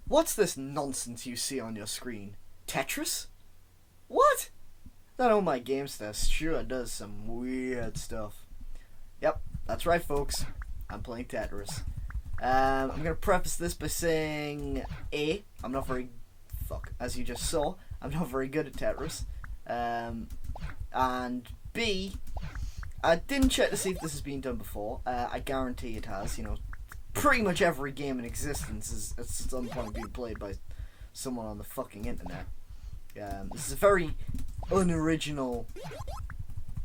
What's this nonsense you see on your screen? Tetris? What? That Oh My Games Test sure does some weird stuff. Yep, that's right, folks. I'm playing Tetris. I'm gonna preface this by saying A, I'm not very... as you just saw, I'm not very good at Tetris. And B, I didn't check to see if this has been done before. I guarantee it has. You know, pretty much every game in existence is at some point being played by someone on the fucking internet. This is a very unoriginal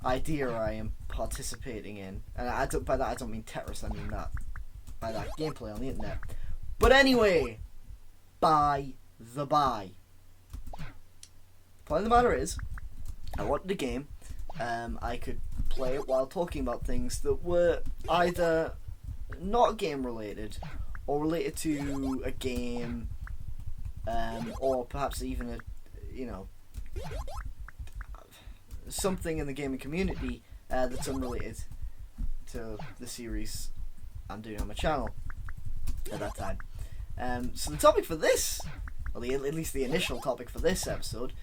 idea I am participating in, and by that I don't mean Tetris. I mean that by that gameplay on the internet. But anyway, by the by, point of the matter is, I wanted a game. I could play it while talking about things that were either not game related or related to a game, or perhaps even a, you know, something in the gaming community that's unrelated to the series I'm doing on my channel at that time. So the topic for this, or at least the initial topic for this episode,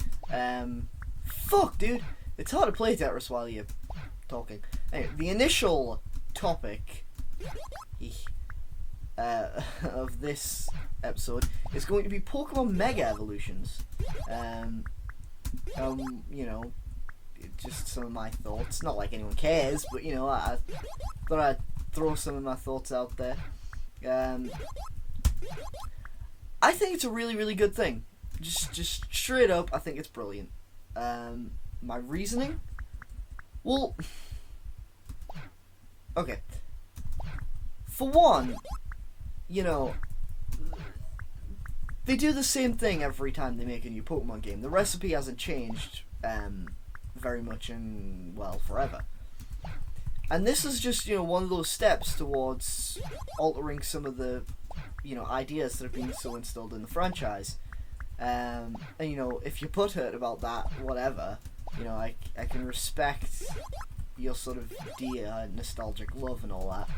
fuck dude, it's hard to play Tetris while you're talking. Anyway, the initial topic of this episode is going to be Pokemon Mega Evolutions. You know, just some of my thoughts. Not like anyone cares, but you know, I thought I'd throw some of my thoughts out there. I think it's a really, really good thing. Just straight up, I think it's brilliant. My reasoning? Well, okay. For one, you know, they do the same thing every time they make a new Pokemon game. The recipe hasn't changed very much in, well, forever. And this is just, you know, one of those steps towards altering some of the, you know, ideas that have been so instilled in the franchise. And, you know, if you're butthurt about that, whatever, you know, I can respect your sort of dear nostalgic love and all that.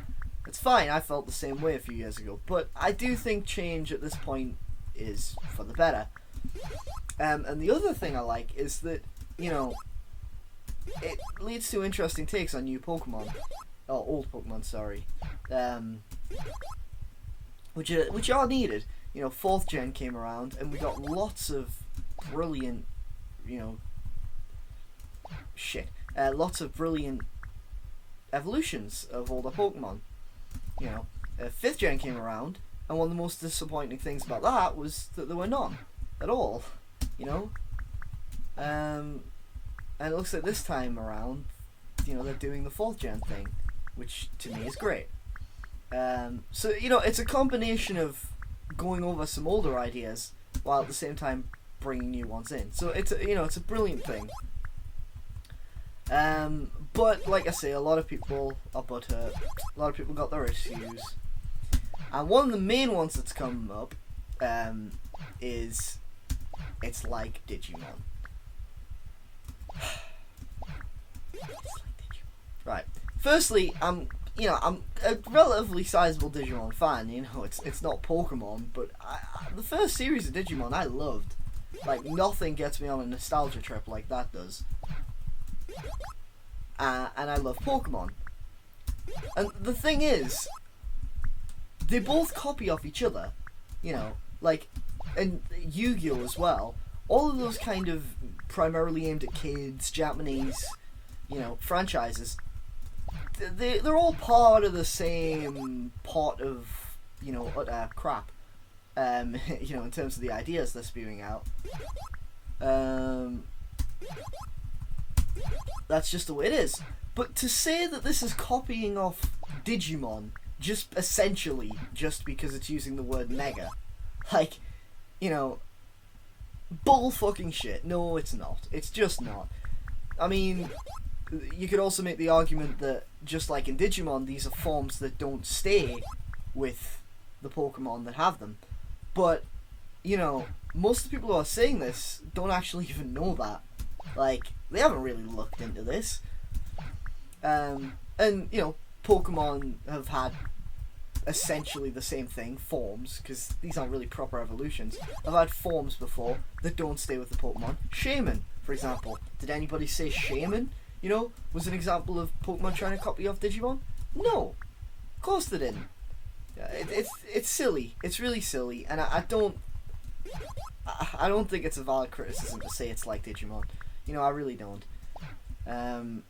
It's fine, I felt the same way a few years ago. But I do think change at this point is for the better. And the other thing I like is that, you know, it leads to interesting takes on new Pokemon. Or old Pokemon, sorry. Which are needed. You know, 4th gen came around and we got lots of brilliant, you know, lots of brilliant evolutions of older Pokemon. You know, 5th gen came around, and one of the most disappointing things about that was that there were none at all. You know, and it looks like this time around, you know, they're doing the 4th gen thing, which to me is great. So you know, it's a combination of going over some older ideas while at the same time bringing new ones in. So it's a, you know, it's a brilliant thing. But like I say, a lot of people are butthurt. A lot of people got their issues, and one of the main ones that's come up is it's like Digimon. Right. Firstly, I'm a relatively sizable Digimon fan. You know, it's not Pokemon, but the first series of Digimon I loved. Like, nothing gets me on a nostalgia trip like that does. And I love Pokemon. And the thing is, they both copy off each other. You know, like, and Yu-Gi-Oh as well. All of those kind of primarily aimed at kids, Japanese, you know, franchises. They're all part of the same pot of, you know, crap. You know, in terms of the ideas they're spewing out. That's just the way it is. But to say that this is copying off Digimon, just essentially just because it's using the word mega, like, you know, bull fucking shit. No, it's not. It's just not. I mean, you could also make the argument that, just like in Digimon, these are forms that don't stay with the Pokemon that have them. But, you know, most of the people who are saying this don't actually even know that. Like, they haven't really looked into this. And, you know, Pokemon have had essentially the same thing, forms, because these aren't really proper evolutions. I've had forms before that don't stay with the Pokemon. Shaman, for example. Did anybody say Shaman, was an example of Pokemon trying to copy off Digimon? No. Of course they didn't. It's silly. It's really silly, and I don't think it's a valid criticism to say it's like Digimon. I really don't. And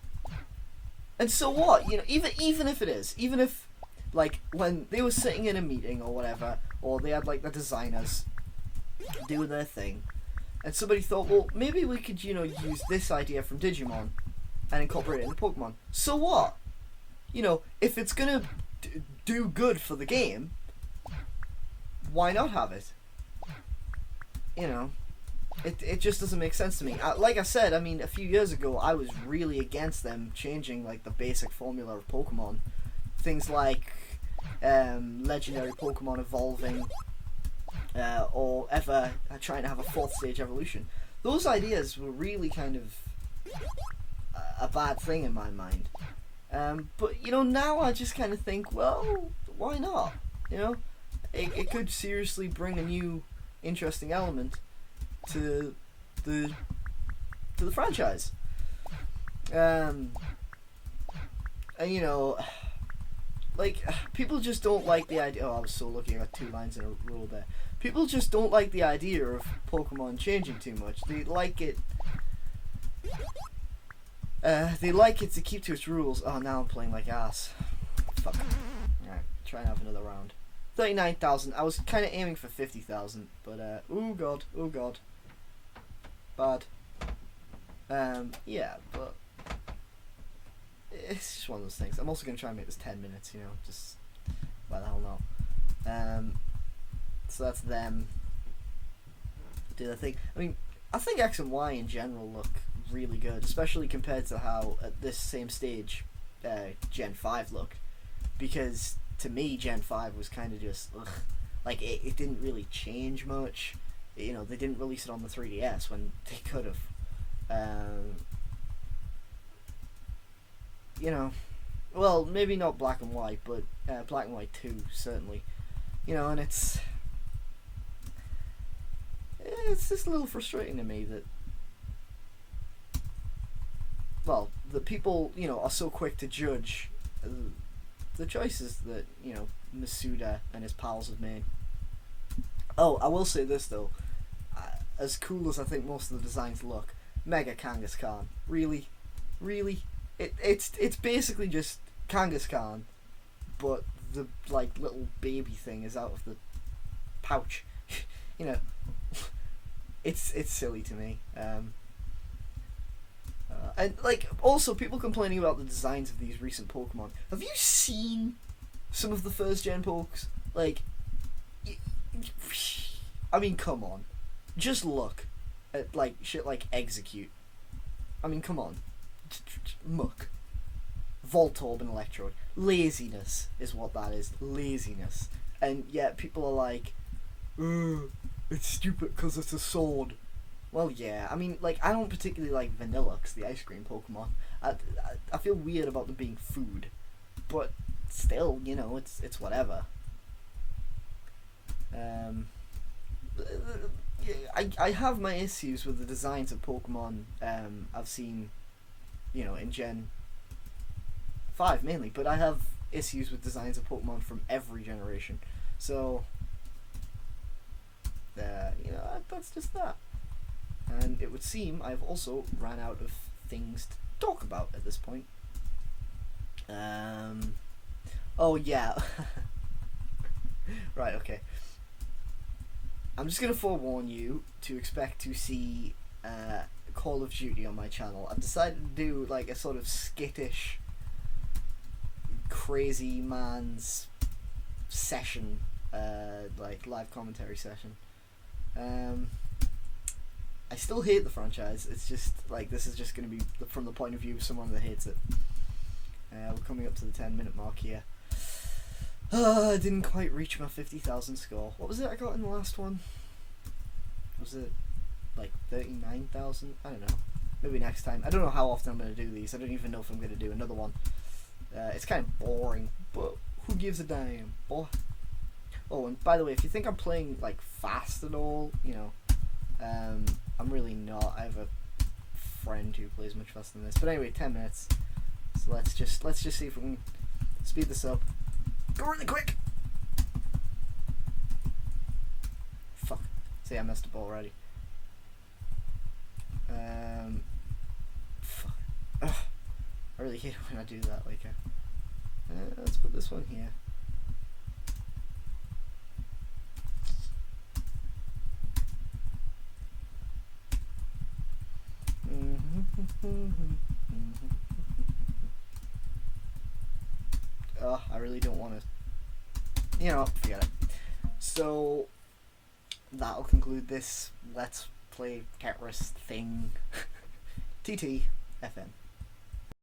so what? Even if it is, even if, like, when they were sitting in a meeting or whatever, or they had, like, the designers doing their thing, and somebody thought, well, maybe we could, use this idea from Digimon and incorporate it into Pokemon. So what? If it's gonna do good for the game, why not have it? It just doesn't make sense to me. Like I said, a few years ago, I was really against them changing, like, the basic formula of Pokemon. Things like legendary Pokemon evolving, or ever trying to have a fourth stage evolution. Those ideas were really kind of a bad thing in my mind. But now I just kind of think, well, why not? It could seriously bring a new, interesting element to the franchise. And like, people just don't like the idea. Oh, I was so lucky I got 2 lines in a row there. People just don't like the idea of Pokemon changing too much. They like it. They like it to keep to its rules. Oh, now I'm playing like ass. Fuck. Alright, try and have another round. 39,000. I was kind of aiming for 50,000, but oh god, bad. Yeah, but it's just one of those things. I'm also gonna try and make this 10 minutes. Just why the hell not? So that's them. Do their thing. I think X and Y in general look really good, especially compared to how at this same stage Gen 5 looked, because to me Gen 5 was kind of just like it didn't really change much. They didn't release it on the 3DS when they could have. Well, maybe not Black and White, but Black and White 2 certainly. And it's just a little frustrating to me that, well, the people, are so quick to judge the choices that, Masuda and his pals have made. Oh, I will say this, though. As cool as I think most of the designs look, Mega Kangaskhan. Really? It's basically just Kangaskhan, but the, like, little baby thing is out of the pouch. It's silly to me. And, like, also people complaining about the designs of these recent Pokemon. Have you seen some of the first gen Pokes? Like, come on. Just look at, like, shit like Execute. Come on. Muck. Voltorb and Electrode. Laziness is what that is. Laziness. And yet people are like, it's stupid because it's a sword. Well, yeah. I don't particularly like Vanilluxe, the ice cream Pokemon. I feel weird about them being food. But still, it's whatever. I have my issues with the designs of Pokemon I've seen, in Gen 5 mainly, but I have issues with designs of Pokemon from every generation. So, that's just that. And it would seem I've also ran out of things to talk about at this point. Oh yeah. Right, okay. I'm just going to forewarn you to expect to see Call of Duty on my channel. I've decided to do like a sort of skittish, crazy man's session, like live commentary session. I still hate the franchise. It's just like, this is just going to be from the point of view of someone that hates it. We're coming up to the 10-minute mark here. I didn't quite reach my 50,000 score. What was it I got in the last one? Was it like 39,000? I don't know. Maybe next time. I don't know how often I'm going to do these. I don't even know if I'm going to do another one. It's kind of boring, but Who gives a damn, boy? Oh, and by the way, if you think I'm playing like fast and all, you know, I'm really not. I have a friend who plays much faster than this. But anyway, 10 minutes. So let's just see if we can speed this up. Go really quick. Fuck. See, I messed up already. Fuck. Ugh. I really hate it when I do that. Like, let's put this one here. I really don't want to. You know, forget it. So that'll conclude this Let's Play Tetris thing. TT FM.